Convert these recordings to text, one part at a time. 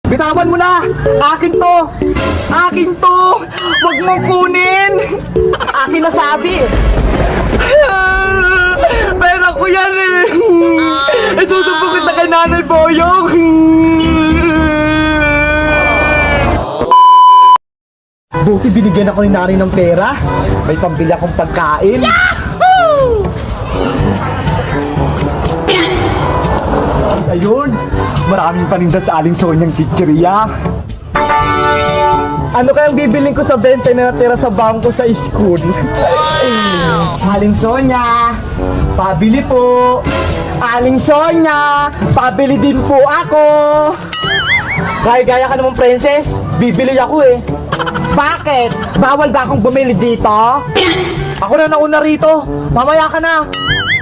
Bitawan mo na! Akin to! Akin to! Huwag mong kunin! Akin na sabi! Pera ko yan eh! Itutubo kita kay Nanay Boyong! Buti binigyan ako ni Nanay ng pera. May pambili akong pagkain. Yahoo! Ayun! Maraming paninda sa Aling Sonyang chichirya. Ano kayang bibiling ko sa 20 na natira sa bangko sa school? Aling Sonya, pabili po. Aling Sonya, pabili din po ako. Gaya-gaya ka naman, princess. Bibili ako eh. Bakit? Bawal ba akong bumili dito? Ako na nauna rito. Mamaya ka na.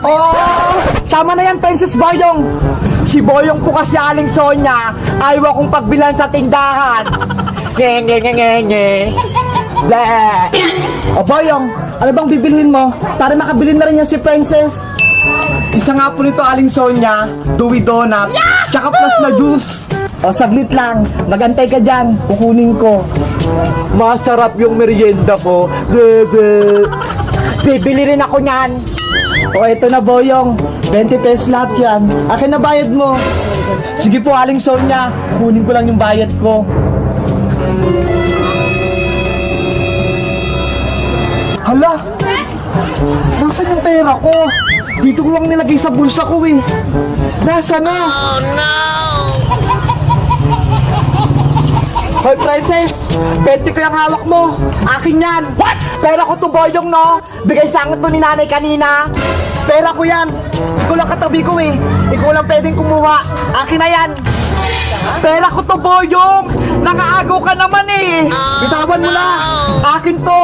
Oh, sama na yan, Princess Boyong. Si Boyong po kasi Aling Sonya, ayaw akong pagbilan sa tindahan. Nge. O Boyong, ano bang bibilhin mo? Para makabili na rin yan si Princess. Isa nga po nito Aling Sonya, Dewey Donut, tsaka plus na juice. O saglit lang, magantay ka dyan, kukunin ko. Masarap yung merienda ko. Bibili rin ako nyan. O eto na Boyong, 20 pesos lahat yan. Akin na bayad mo. Sige po Aling Sonya, kunin ko lang yung bayad ko. Hala, nasaan yung pera ko? Dito ko lang nilagay sa bulsa ko eh. Nasaan na? Oh no! Hoy Princess, 20 ko yung hawak mo. Akin yan. What? Pera ko to Boyong no. Bigay sa akin to ni Nanay kanina. Pera ko yan. Ikaw lang katabi ko eh. Ikaw lang pwedeng kumuha. Akin na yan. Pera ko to Boyong. Nakaagaw ka naman eh. Bitawan mo na. Akin to.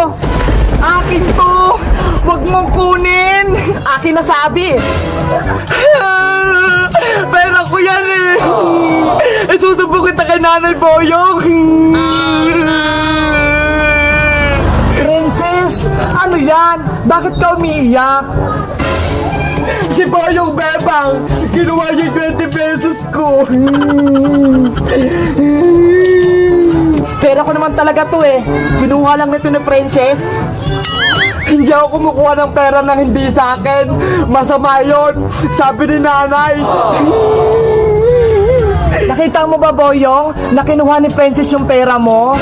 Akin to. Huwag mong kunin. Akin na sabi. Pera ko yan eh. Itutubo kita kay Nanay Boyong. Princess, ano yan? Bakit ka umiiyak? Si Boyong Bebang, kinuha niya yung 20 pesos ko. Pera ko naman talaga to eh. Kinuha lang nito ni Princess. Hindi ako kumukuha ng pera ng hindi sa akin. Masama yun, sabi ni Nanay. Nakita mo ba Boyong, na kinuha ni Princess yung pera mo?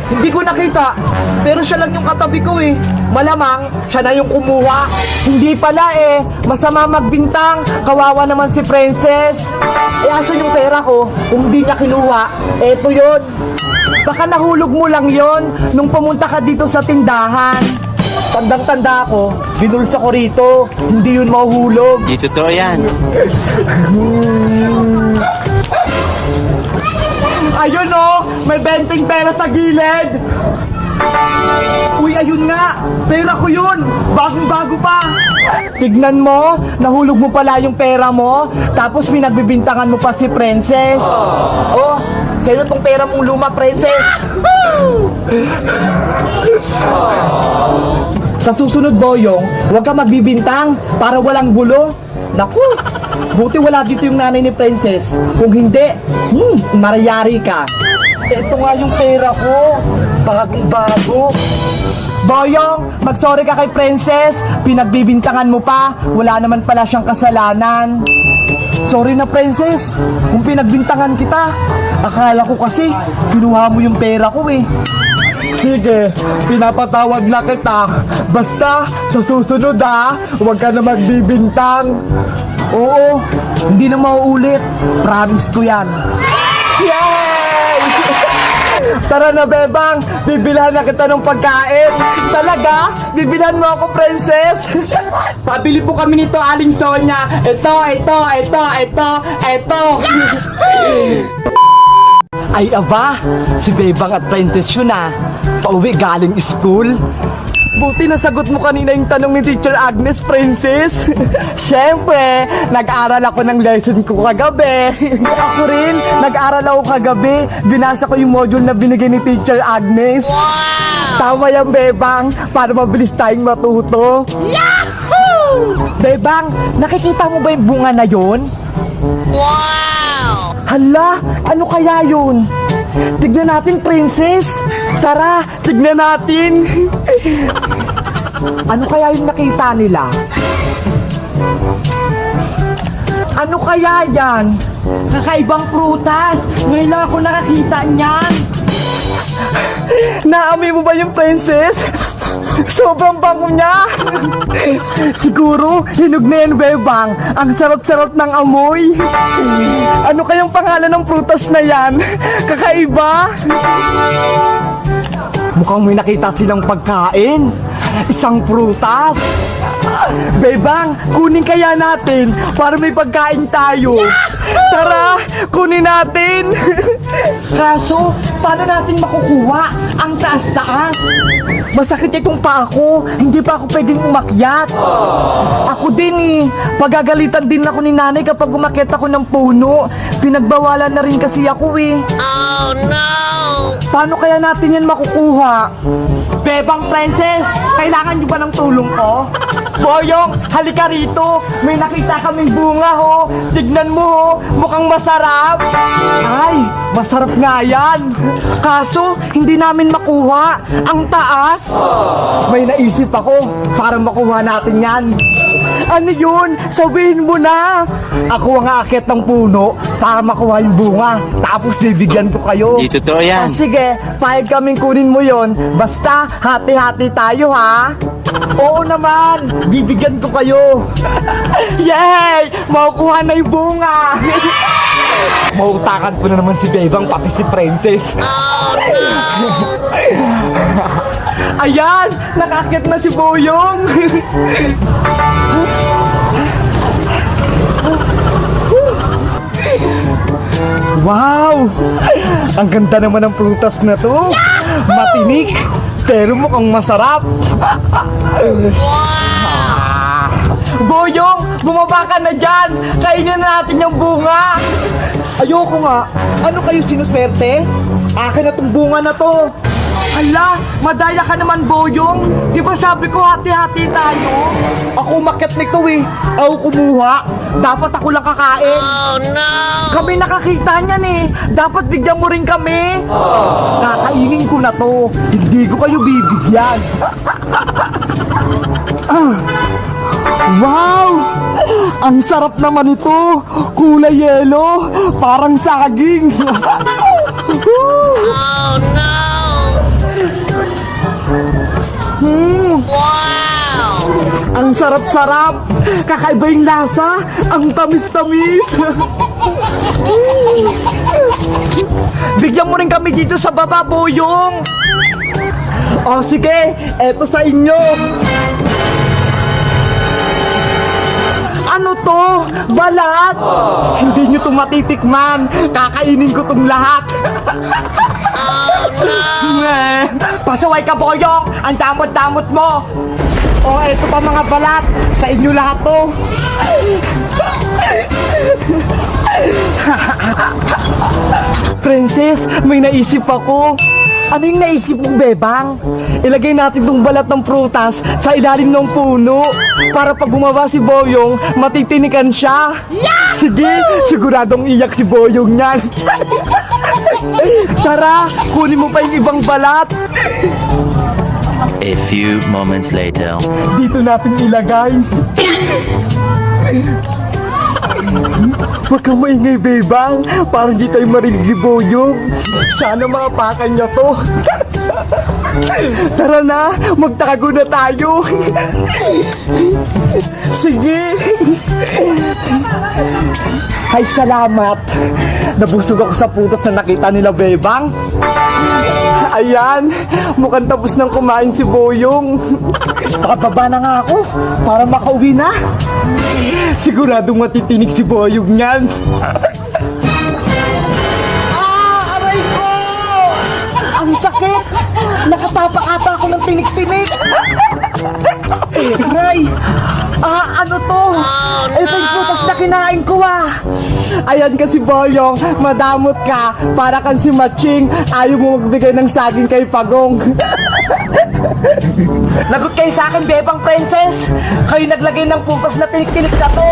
Hindi ko nakita, pero siya lang yung katabi ko eh. Malamang, siya na yung kumuha. Hindi pala eh, masama magbintang. Kawawa naman si Princess. Eh aso yung pera ko, kung di niya kinuha, eto yun. Baka nahulog mo lang yon nung pumunta ka dito sa tindahan. Tandang-tanda ko, binulsa ko rito, hindi yun mahuhulog. Di totoo yan. Ayun oh, may 20 pera sa gilid. Uy, ayun nga, pera ko yun. Bagong-bago pa. Tignan mo, nahulog mo pala yung pera mo. Tapos pinagbibintangan mo pa si Princess. Oh, sa'yo tong pera mong luma, Princess. Sa susunod Boyong, huwag ka magbibintang para walang gulo. Naku, buti wala dito yung nanay ni Princess. Kung hindi, marayari ka. Ito nga yung pera ko, bagong-bago. Boyong, mag-sorry ka kay Princess. Pinagbibintangan mo pa, wala naman pala siyang kasalanan. Sorry na Princess, kung pinagbintangan kita. Akala ko kasi, kinuha mo yung pera ko eh. Sige, pinapatawad na kita. Basta, sa susunod huwag ka na magbibintang. Oo, hindi na mauulit. Promise ko yan. Yay! Tara na Bebang, bibilhan na kita ng pagkain. Talaga? Bibilhan mo ako Princess? Pabili po kami nito Aling Sonya. Ito. Ay aba, si Bebang at Princess yun pauwi galing school. Buti nasagot mo kanina yung tanong ni Teacher Agnes, Princess. Siyempre, nag-aral ako ng lesson ko kagabi. Ako rin, nag-aral ako kagabi. Binasa ko yung module na binigay ni Teacher Agnes. Wow! Tama yan, Bebang, para mabilis tayong matuto. Yahoo! Bebang, nakikita mo ba yung bunga na yun? Wow! Hala, ano kaya yun? Tignan natin, princess. Tara, tignan natin. Ano kaya yung nakita nila? Ano kaya yan? Kakaibang prutas. Ngayon lang ako nakakita niyan. Naamoy mo ba yung princess? Sobrang bango niya. Siguro, hinog na yan, bebang. Ang sarap-sarap ng amoy. Ano kayang pangalan ng prutas na yan? Kakaiba. Mukhang may nakita silang pagkain. Isang prutas. Bebang, kunin kaya natin para may pagkain tayo. Tara, kunin natin. Kaso, paano natin makukuha ang taas-taas? Masakit itong paa ko. Hindi pa ako pwedeng umakyat. Ako din eh. Pagagalitan din ako ni nanay kapag umakyat ako ng puno. Pinagbawalan na rin kasi ako eh. Oh no! Paano kaya natin yan makukuha? Bebang princess, kailangan niyo ba ng tulong ko? Boyong, halika rito. May nakita kaming bunga ho. Tignan mo ho, mukhang masarap. Ay, masarap nga yan. Kaso, hindi namin makuha. Ang taas. May naisip ako para makuha natin yan. Ano yun? Sabihin mo na. Ako ang aakyat ng puno para makuha yung bunga. Tapos bibigyan ko kayo. Di totoo yan. Sige, pahig kaming kunin mo yon. Basta, hati-hati tayo ha. Oo naman, bibigyan ko kayo. Yay! Makukuha na yung bunga. Mautakan ko na naman si Bebang pati si Princess. Oh no! Ayan! Nakakit na si Boyong! Wow! Ang ganda naman ng prutas na to! Matinik! Pero mukhang masarap! Boyong! Bumaba ka na dyan! Kainin na natin yung bunga! Ayoko nga! Ano kayo sinuswerte? Akin na tong bunga na to! Hala! Madaya ka naman, Boyong! Di ba sabi ko hati-hati tayo? Ako umakyat nito eh! Ako kumuha! Dapat ako lang kakain! Oh no! Kami nakakita niyan eh! Dapat bigyan mo rin kami! Kakainin ko na to! Hindi ko kayo bibigyan! Wow! Ang sarap naman ito! Kulay yelo! Parang saging! Oh no! Wow! Ang sarap-sarap! Kakaiba yung lasa! Ang tamis-tamis! Bigyan mo rin kami dito sa baba, Boyong! O sige, eto sa inyo! Ano to? Balat? Hindi nyo to matitikman! Kakainin ko tong lahat! Oh no! Pasaway ka, Boyong! Ang damot-damot mo! O, eto pa mga balat! Sa inyo lahat to! Princess, may naisip ako! Ano yung naisip mong, Bebang? Ilagay natin tong balat ng prutas sa ilalim ng puno para pag bumaba si Boyong, matitinikan siya! Sige, siguradong iyak si Boyong niyan! Tara, kunin mo pa yung ibang balat! A few moments later. Dito natin ilagay. Huwag kang maingay, Bebang. Parang di tayo marinig ni Boyong. Sana mapakan niya to. Tara na, magtago na tayo. Sige. Ay, salamat. Nabusog ako sa putos na nakita nila, Bebang. Ayan, mukhang tapos nang kumain si Boyong. Pakababa na nga ako para makauwi na. Siguradong matitinig si Boyong niyan. Aray ko! Ang sakit! Nakatapak ata ako ng tinik-tinik. Aray! Ano to? Ito yung putas na kinain ko Ayan kasi, Boyong, madamot ka. Para kang si Matching, ayaw mo magbigay ng saging kay Pagong. Lagot kayo sa akin, Bebang Princess. Kayo naglagay ng putas na tinik-tinik na to.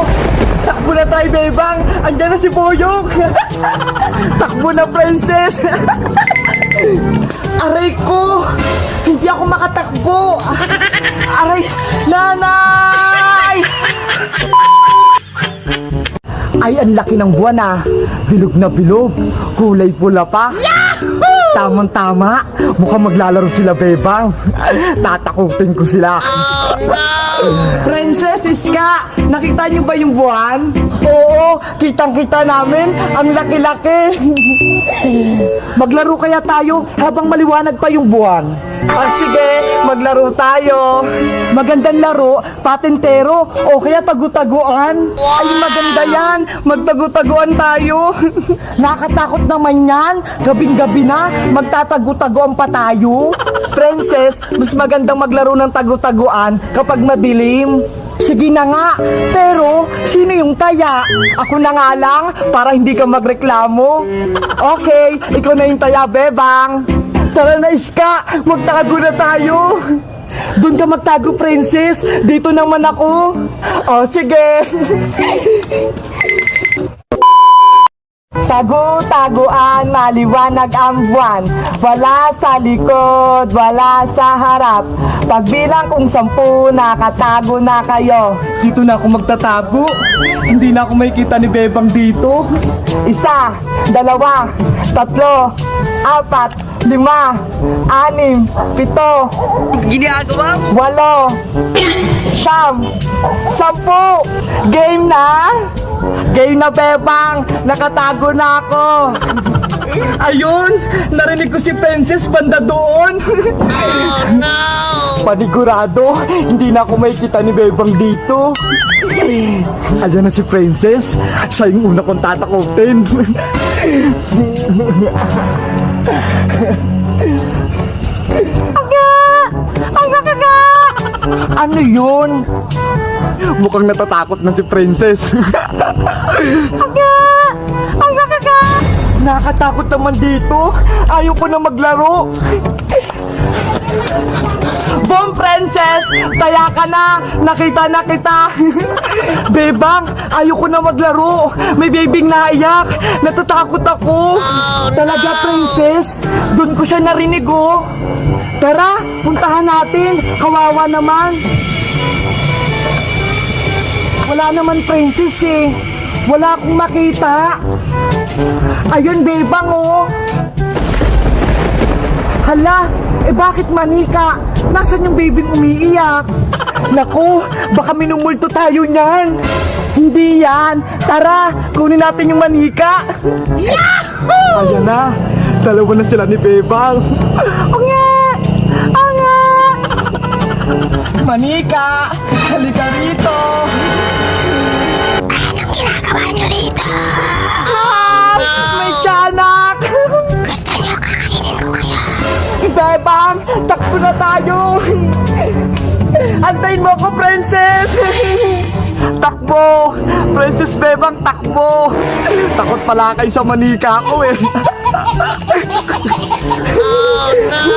Takbo na tayo, Bebang. Andyan na si Boyong. Takbo na, Princess. Aray ko! Hindi ako makatakbo! Aray! Nanay! Ay, ang laki ng buwan ah. Bilog na bilog. Kulay pula pa. Tamang-tama. Mukhang maglalaro sila, Bebang. Tatakutin ko sila. Princess Iska, nakita niyo ba yung buwan? Oo, kitang-kita namin. Ang laki-laki. Maglaro kaya tayo habang maliwanag pa yung buwan. Sige, maglaro tayo. Magandang laro, patentero, o kaya tagu-taguan. Ay, maganda yan. Magtagu-taguan tayo. Nakatakot naman yan. Gabing-gabi na, magtatagu-taguan pa tayo. Princess, mas magandang maglaro ng tagu-taguan kapag madilim. Sige na nga, pero sino yung taya? Ako na nga lang, para hindi ka magreklamo. Okay, ikaw na yung taya, Bebang. Tara na, Iska, magtago na tayo. Doon ka magtago, Princess. Dito naman ako. Sige. Tago-taguan, maliwanag ang buwan. Wala sa likod, wala sa harap. Pagbilang kung 10, nakatago na kayo. Dito na ako magtatago. Hindi na ako makikita ni Bebang dito. 1, 2, 3, 4, 5, 6, 7, 8, 10. Game na? Game na, Bebang. Nakatago na ako. Ayun, narinig ko si Princess banda doon. Oh no! Panigurado, hindi na ako makikita ni Bebang dito. Ayan na si Princess. Siya yung una kong tatakutin. Ano yun? Mukhang natatakot na si Princess. Nakatakot naman dito. Ayaw ko na maglaro. Boom, Princess! Taya ka na! Nakita na kita! Bebang, ayaw ko na maglaro! May bebing naiyak! Natatakot ako! Talaga, Princess? Doon ko siya narinig, oh! Tara, puntahan natin! Kawawa naman! Wala naman, Princess, eh! Wala akong makita! Ayun, Bebang, oh! Hala, bakit manika? Nasaan yung babyng umiiyak? Naku, baka minumulto tayo niyan. Hindi yan. Tara, kunin natin yung manika. Yahoo! Ayan na, dalawa na sila ni Bebang. Onge! Onge! Manika, halika rito. Anong ginagawa niyo rito? May tiyanak! Gusto niyo kakainin ko kayo? Bebang, takbo na tayo! Antayin mo ako, Princess! Takbo! Princess Bebang, takbo! Takot pala kayo sa manika ko eh. Oh no!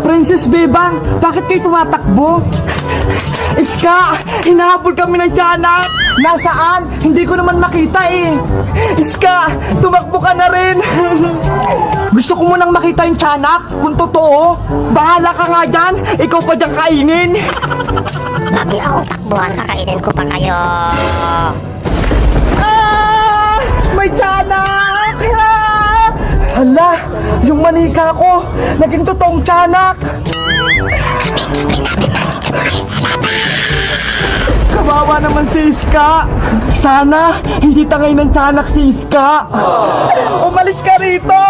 Princess Bebang, bakit kayo tumatakbo? Iska, hinahabol kami ng tiyanak! Nasaan? Hindi ko naman makita eh! Iska, tumakbo ka na rin! Gusto ko munang makita yung tiyanak, kung totoo. Bahala ka nga dyan, ikaw pa dyan kainin! Huwag niyo akong takbuhan, kakainin ko pa kayo. Ah! May tiyanak! Ah! Hala, yung manika ko, naging totoong tiyanak! Gabi-gabi namin nandito pa kayo sa labas. Kawawa naman si Iska. Sana hindi tangay ng tiyanak si Iska. Umalis ka rito.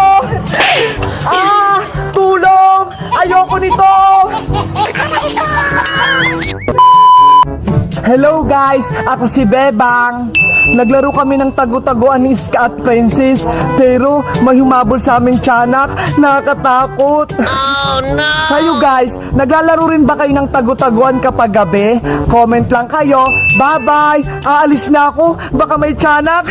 Tulong! Ayoko nito. Hello guys, ako si Bebang. Naglaro kami ng tagu-taguan ni Iska at Princess, pero may humabol sa aming tiyanak. Nakakatakot. Oh no! Kayo guys, naglalaro rin ba kayo ng tagu-taguan kapag gabi? Comment lang kayo. Bye-bye! Aalis na ako, baka may tiyanak.